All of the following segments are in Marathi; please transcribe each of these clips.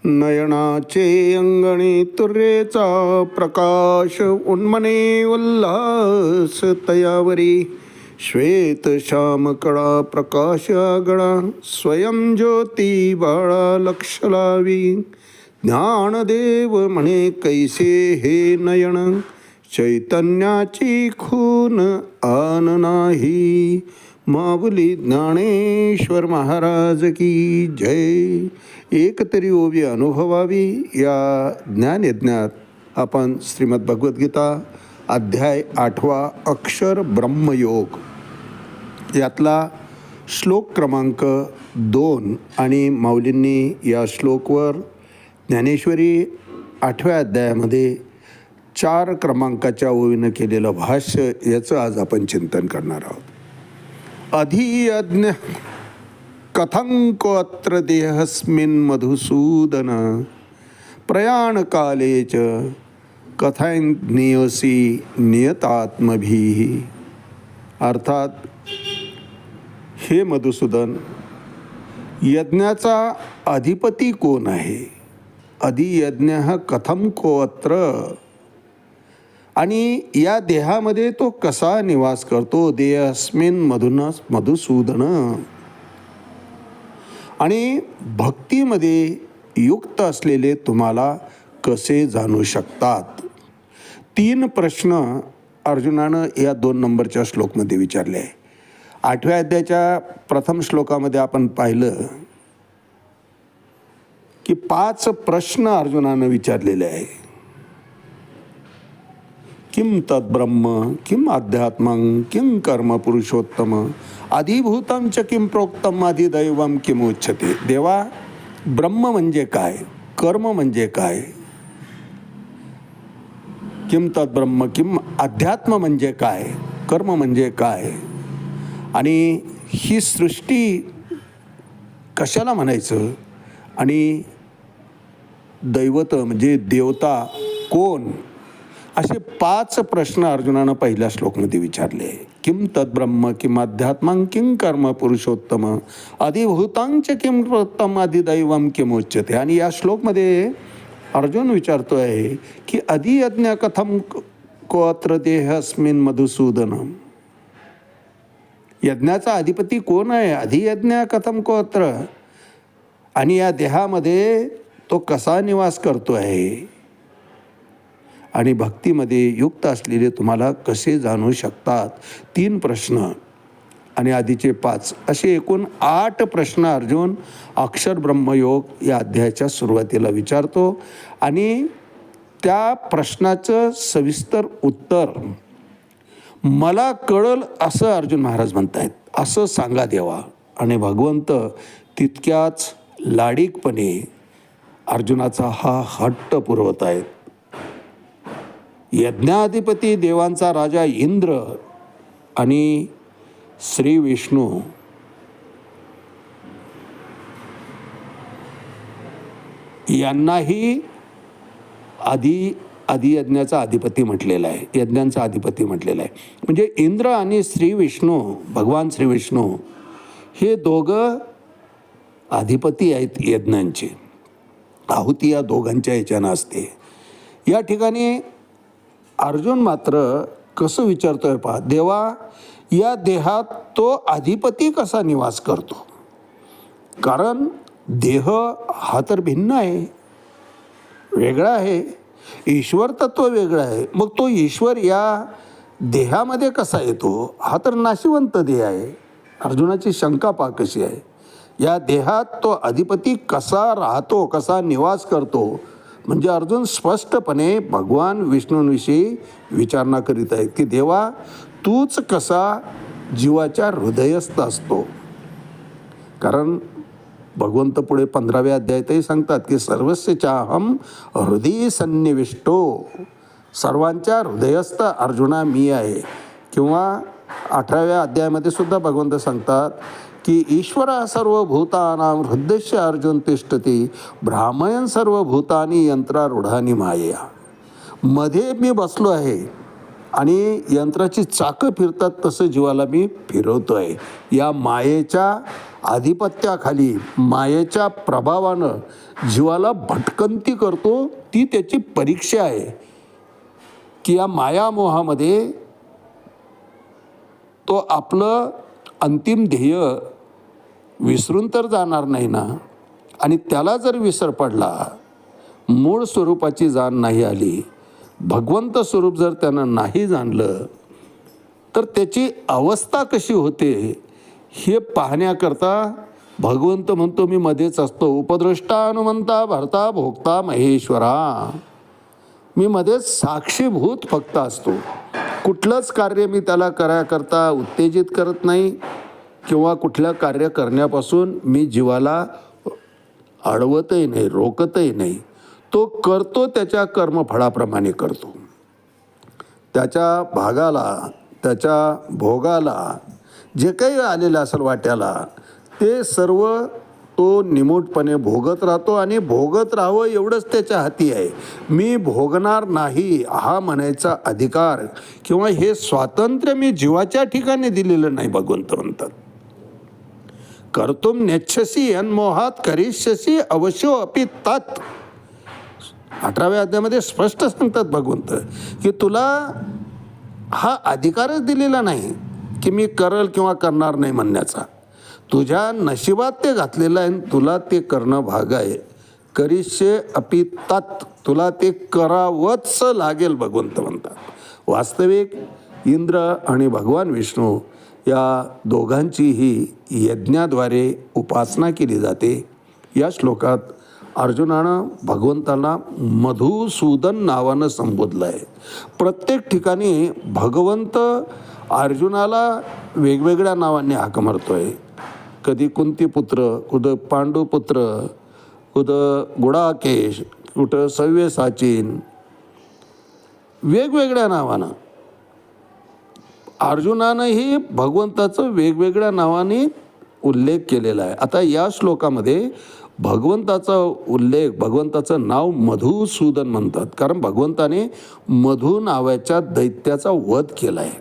नयनाचे अंगणी तुर्येचा प्रकाश, उन्मने उल्हास तयावरी. श्वेत श्याम कळा प्रकाश गळा, स्वयं ज्योती बाळा लक्ष लावी. ज्ञानदेव म्हणे कैसे हे नयन, चैतन्याची खून आन नाही. माऊली ज्ञानेश्वर महाराज की जय. एक तरी ओवी अनुभवावी या ज्ञानयज्ञात आपण श्रीमद भगवद्गीता अध्याय 8 अक्षर ब्रह्मयोग यातला श्लोक क्रमांक 2 आणि माऊलींनी या श्लोकवर ज्ञानेश्वरी 8व्या अध्यायामध्ये 4 क्रमांकाच्या ओवीनं केलेलं भाष्य याचं आज आपण चिंतन करणार आहोत. अधियज्ञ कथं अत्र देहस्मिन् मधुसूदन, प्रयाणकाले च कथं ज्ञेयसी नियतात्मभिः. अर्थात हे मधुसूदन, यज्ञाचा अधिपती कोण आहे? अधियज्ञ कथं अत्र, आणि या देहामध्ये तो कसा निवास करतो? देहस्मिन् मधुसूदन. आणि भक्तीमध्ये युक्त असलेले तुम्हाला कसे जाणू शकतात? 3 प्रश्न अर्जुनानं या 2 नंबरच्या श्लोकमध्ये विचारले आहे. 8व्या अध्यायाच्या प्रथम श्लोकामध्ये आपण पाहिलं की 5 प्रश्न अर्जुनानं विचारलेले आहे. किम तद्ब्रह्म, किम अध्यात्मं, किम कर्म पुरुषोत्तम, अधिभूतं च किम प्रोक्तम, अधिदैवम किम उच्यते. देवा, ब्रह्म म्हणजे काय? कर्म म्हणजे काय? किम तद्ब्रह्म, किम अध्यात्म म्हणजे काय? कर्म म्हणजे काय? आणि ही सृष्टी कशाला म्हणायचं? आणि दैवत म्हणजे देवता कोण? असे 5 प्रश्न अर्जुनानं पहिल्या श्लोकमध्ये विचारले. किम तद्ब्रह्म, किम अध्यात्मं, किम कर्म पुरुषोत्तम, अधिभूतांच किम प्रोक्तम, अधिदैवम किम उच्यते. आणि या श्लोकमध्ये अर्जुन विचारतो आहे की अधियज्ञ कथं कोऽत्र देहस्मिन् मधुसूदन. यज्ञाचा अधिपती कोण आहे? अधियज्ञ कथं कोऽत्र, आणि या देहामध्ये तो कसा निवास करतो आहे? आणि भक्तीमध्ये युक्त असलेले तुम्हाला कसे जाणू शकतात? 3 प्रश्न आणि आधीचे 5 असे एकूण 8 प्रश्न अर्जुन अक्षर ब्रह्मयोग या अध्यायाच्या सुरुवातीला विचारतो. आणि त्या प्रश्नाचं सविस्तर उत्तर मला कळल असं अर्जुन महाराज म्हणतायत. असं सांगा देवा. आणि भगवंत तितक्याच लाडीकपणे अर्जुनाचा हा हट्ट पुरवत आहेत. यज्ञाधिपती देवांचा राजा इंद्र आणि श्री विष्णू यांनाही अधियज्ञाचा अधिपती म्हटलेला आहे, यज्ञांचा अधिपती म्हटलेला आहे. म्हणजे इंद्र आणि श्री विष्णू, भगवान श्री विष्णू हे दोघं अधिपती आहेत यज्ञांचे. आहुती या दोघांच्या ह्याच्यानं असते. या ठिकाणी अर्जुन मात्र कसं विचारतोय पहा. देवा, या देहात तो अधिपती कसा निवास करतो? कारण देह हा तर भिन्न आहे, वेगळा आहे. ईश्वर तत्व वेगळं आहे. मग तो ईश्वर या देहामध्ये कसा येतो? हा तर नाशिवंत देह आहे. अर्जुनाची शंका पहा कशी आहे. या देहात तो अधिपती कसा राहतो, कसा निवास करतो? म्हणजे अर्जुन स्पष्टपणे भगवान विष्णूंविषयी विचारणा करीत आहेत की देवा, तूच कसा जीवाच्या हृदयस्थ असतो? कारण भगवंत पुढे 15व्या अध्यायातही सांगतात की सर्वस्य चाहम हृदय सन्निविष्टो. सर्वांच्या हृदयस्थ अर्जुना मी आहे. किंवा 18व्या अध्यायामध्ये सुद्धा भगवंत सांगतात की ईश्वर सर्वभूतानां हृदयस्य अर्जुन तिष्ठती, भ्रामयन् सर्वभूतानि यंत्रारूढानि मायया. मध्ये मी बसलो आहे आणि यंत्राची चाकं फिरतात तसं जीवाला मी फिरवतोय. या मायेच्या आधिपत्याखाली, मायेच्या प्रभावानं जीवाला भटकंती करतो. ती त्याची परीक्षा आहे की या मायामोहामध्ये तो आपलं अंतिम ध्येय विसरून तर जाणार नाही ना. आणि त्याला जर विसर पडला, मूळ स्वरूपाची जाण नाही आली, भगवंत स्वरूप जर त्यानं नाही जाणलं, तर त्याची अवस्था कशी होते हे पाहण्याकरता भगवंत म्हणतो मी मध्येच असतो. उपद्रष्टा हनुमंता भरता भोगता महेश्वरा. मी मध्येच साक्षीभूत फक्त असतो. कुठलंच कार्य मी त्याला करायकरता उत्तेजित करत नाही किंवा कुठलं कार्य करण्यापासून मी जीवाला अडवतही नाही, रोकतही नाही. तो करतो त्याच्या कर्मफळाप्रमाणे करतो. त्याच्या भागाला, त्याच्या भोगाला जे काही आलेलं असेल वाट्याला, ते सर्व तो निमूटपणे भोगत राहतो. आणि भोगत राहावं एवढंच त्याच्या हाती आहे. मी भोगणार नाही हा म्हणायचा अधिकार किंवा हे स्वातंत्र्य मी जीवाच्या ठिकाणी दिलेलं नाही. भगवंत म्हणतात कर्तुम नेच्छसी अनमोहात करिष्यसी अवश्यो अपि तत्. 18व्या अध्यायामध्ये स्पष्ट सांगतात भगवंत की तुला हा अधिकारच दिलेला नाही की मी करल किंवा करणार नाही म्हणण्याचा. तुझ्या नशिबात ते घातलेलं आहे, तुला ते करणं भाग आहे. करिष्ये अपि तत्. तुला ते करावंच लागेल भगवंत म्हणतात. वास्तविक इंद्र आणि भगवान विष्णू या दोघांचीही यज्ञाद्वारे उपासना केली जाते. या श्लोकात अर्जुनानं भगवंताला मधुसूदन नावानं संबोधलं आहे. प्रत्येक ठिकाणी भगवंत अर्जुनाला वेगवेगळ्या नावाने हाक मारतोय. कधी कुंतीपुत्र, कुठं पांडुपुत्र, कुठं गुडाकेश, कुठं सव्यसाचीन, वेगवेगळ्या नावानं अर्जुनानंही भगवंताचं वेगवेगळ्या नावाने उल्लेख केलेला आहे. आता या श्लोकामध्ये भगवंताचा उल्लेख, भगवंताचं नाव मधुसूदन म्हणतात, कारण भगवंताने मधु नावाच्या दैत्याचा वध केला आहे.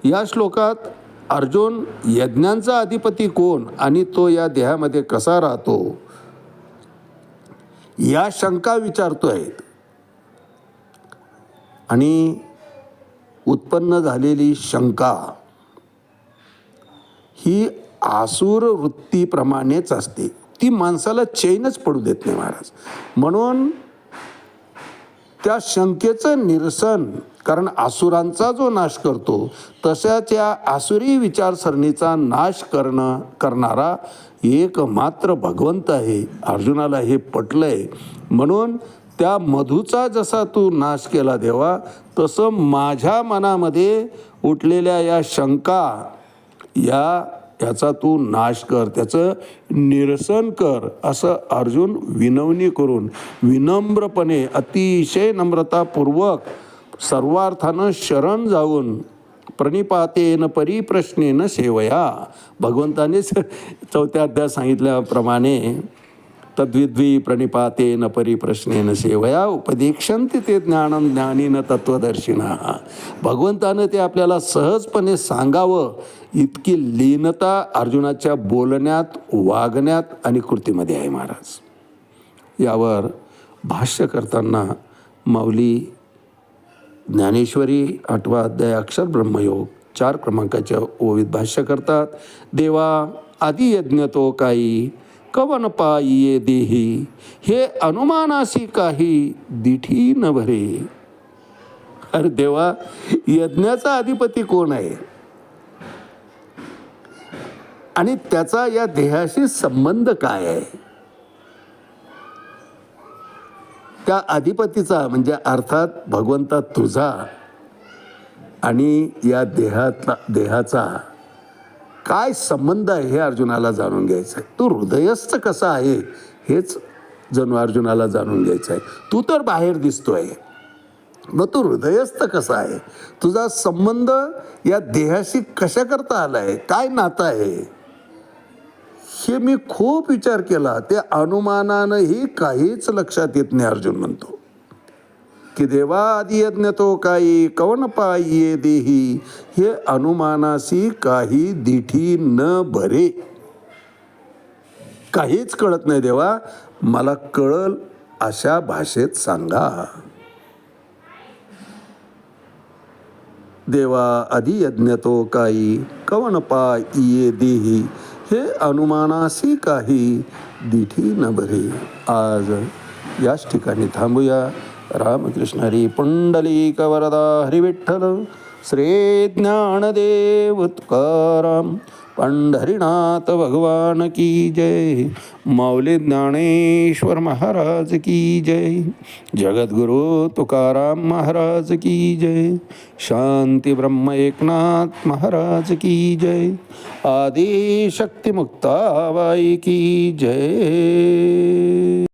या श्लोकात अर्जुन यज्ञांचा अधिपती कोण आणि तो या देहामध्ये कसा राहतो या शंका विचारतोय. आणि उत्पन्न झालेली शंका ही आसुर वृत्तीप्रमाणेच असते. ती माणसाला चैनच पडू देत नाही महाराज. म्हणून त्या शंकेचं निरसन, कारण आसुरांचा जो नाश करतो तशाच या आसुरी विचारसरणीचा नाश करणारा एकमात्र भगवंत आहे. अर्जुनाला हे पटलंय. म्हणून त्या मधूचा जसा तू नाश केला देवा, तसं माझ्या मनामध्ये उठलेल्या या शंका याचा तू नाश कर, त्याचं निरसन कर, असं अर्जुन विनवणी करून विनम्रपणे अतिशय नम्रतापूर्वक सर्वार्थानं शरण जाऊन प्रणिपातेन परिप्रश्नेन सेवया. भगवंतानेच 4थ्या अध्यायात सांगितल्याप्रमाणे तद्विद्वी प्रणिपातेन परिप्रश्नेन सेवया उपदेक्षन्ति ते ज्ञानं ज्ञानीन तत्वदर्शिनः. भगवंतानं ते आपल्याला सहजपणे सांगावं इतकी लीनता अर्जुनाच्या बोलण्यात, वागण्यात आणि कृतीमध्ये आहे महाराज. यावर भाष्य करताना माऊली ज्ञानेश्वरी 8वा अध्याय अक्षर ब्रह्मयोग 4 क्रमांकाच्या ओवीत भाष्य करतात. देवा आदि यज्ञ तो काही कवन पायिये देही, हे अनुमानासी काही दिठी न भरे. अरे देवा, यज्ञाचा अधिपती कोण आहे आणि त्याचा या देहाशी संबंध काय आहे? त्या अधिपतीचा म्हणजे अर्थात भगवंता तुझा आणि या देहाचा काय संबंध आहे हे अर्जुनाला जाणून घ्यायचं आहे. तू हृदयस्थ कसा आहे हेच जणू अर्जुनाला जाणून घ्यायचं आहे. तू तर बाहेर दिसतोय, मग तू हृदयस्थ कसा आहे? तुझा संबंध या देहाशी कशा करता आला आहे? काय नातं आहे? हे मी खूप विचार केला. ते अनुमानानंही काहीच लक्षात येत नाही अर्जुन म्हणतो. की देवादी यज्ञ तो काही कवन पाये देही, हे अनुमानासी काही दिठी न भरे. काहीच कळत नाही देवा, मला कळल अशा भाषेत सांगा. देवा आधी यज्ञ तो काही कवन पाये देही, हे अनुमानासी काही दिठी न भरे. आज याच ठिकाणी थांबूया. रामकृष्ण हरी. पुंडलिक वरदा हरी विठ्ठल. श्री ज्ञानदेव तुकाराम पंढरीनाथ भगवान की जय. माऊली ज्ञानेश्वर महाराज की जय. जगद्गुरु तुकाराम महाराज की जय. शांती ब्रह्म एकनाथ महाराज की जय. आदि शक्ती मुक्ताबाई की जय.